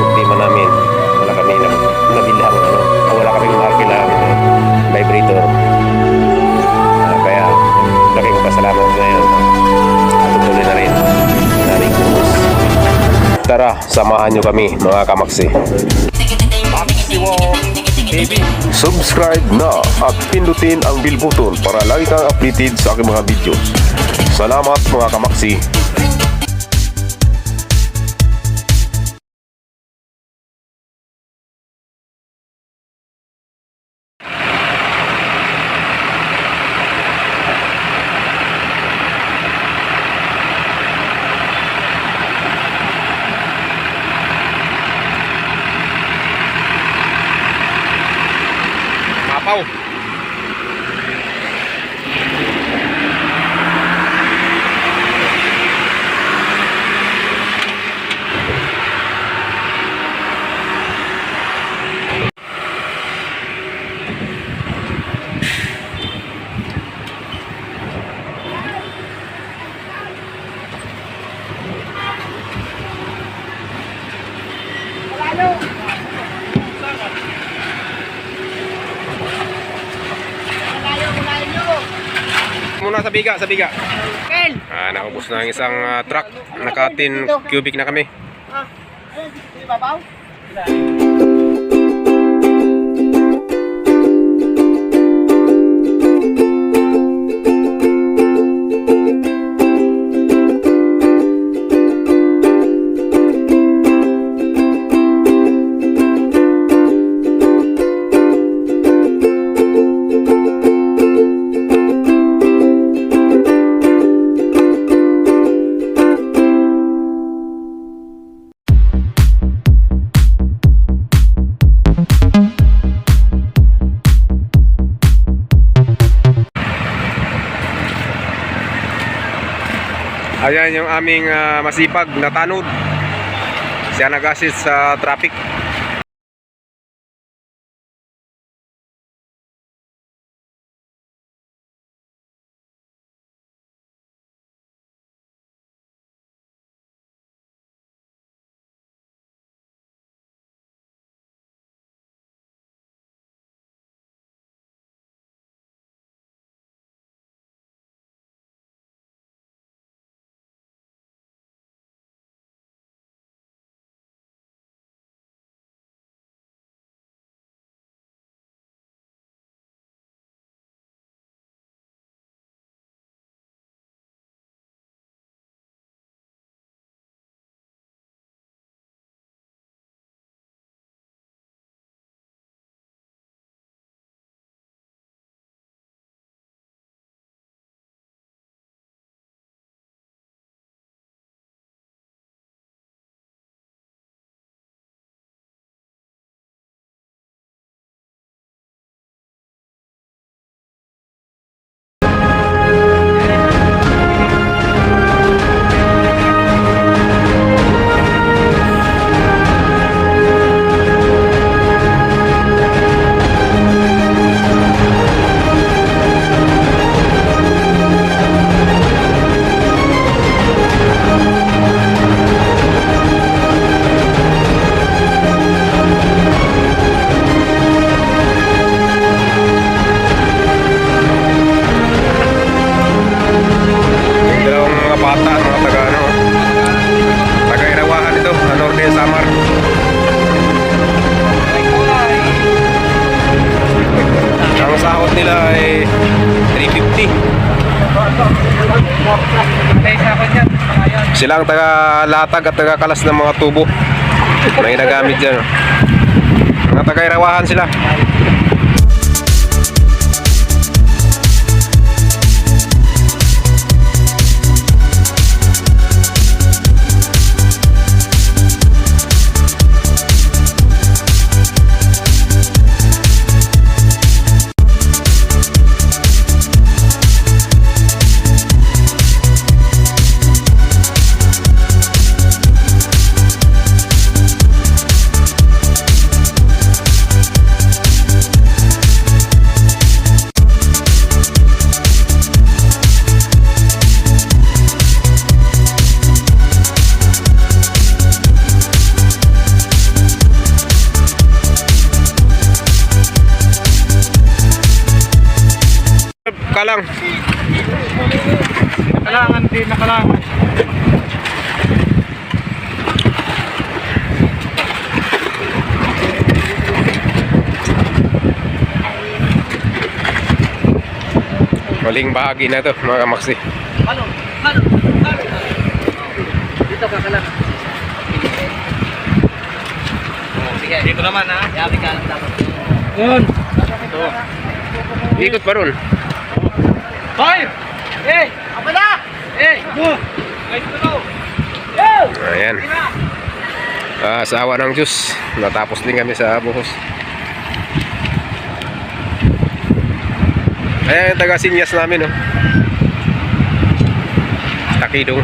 problema namin. Wala kami nabilhang wala kaming markilang vibrator. Kaya laking pasalamat ngayon. Tutuloy na rin naming kursus. Tara, samahan nyo kami mga kamaksi. Subscribe na at pindutin ang bell button para lagi kang updated sa aking mga videos. Salamat mga kamaksi. Mapaw. Muna sa biga, sa biga. Naubos na ang isang truck. Naka 10 cubic na kami. Ayan yung aming masipag na tanod. Siya nag-assist sa traffic. Nila ay 350. Sila ang taga-latag at taga-kalas ng mga tubo na ginagamit dyan. Mga taga-irawahan sila. nakalang. Nakalangan din, nakalangan. Maling bahagi na to mga kamaksi. Halo. Dito ka lang. Sige, dito naman ha. Yabi ka lang dapat. Yun. Ito. Ikot pa ron. Five! Eh! Apa na? Eh! Go! Guys, go! Ayan. Sa awa ng Diyos, natapos din kami sa buhos. Ayan yung taga-sinyas namin, oh. Takidong.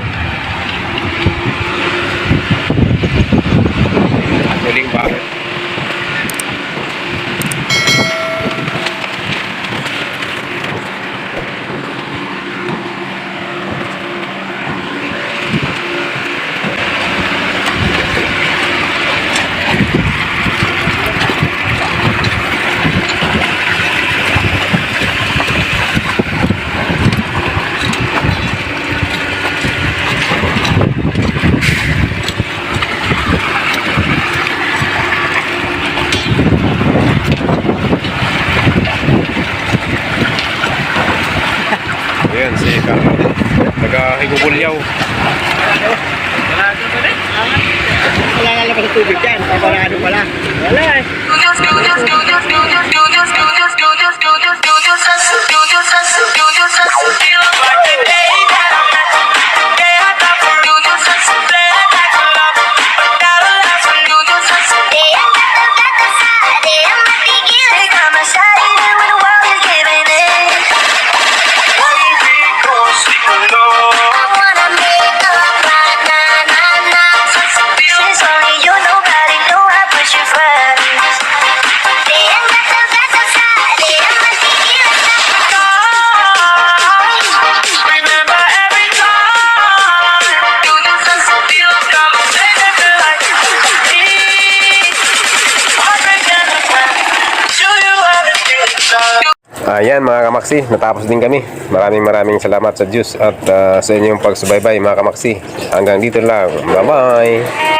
Muling bakit. Ayan, si Carl. Taga-higugulyaw. Wala nga lang sa tubig dyan. Paparado pala. Wala eh. Ayan mga kamaksi, natapos din kami. Maraming salamat sa Diyos at sa inyong pagsubaybay mga kamaksi. Hanggang dito lang. Bye bye.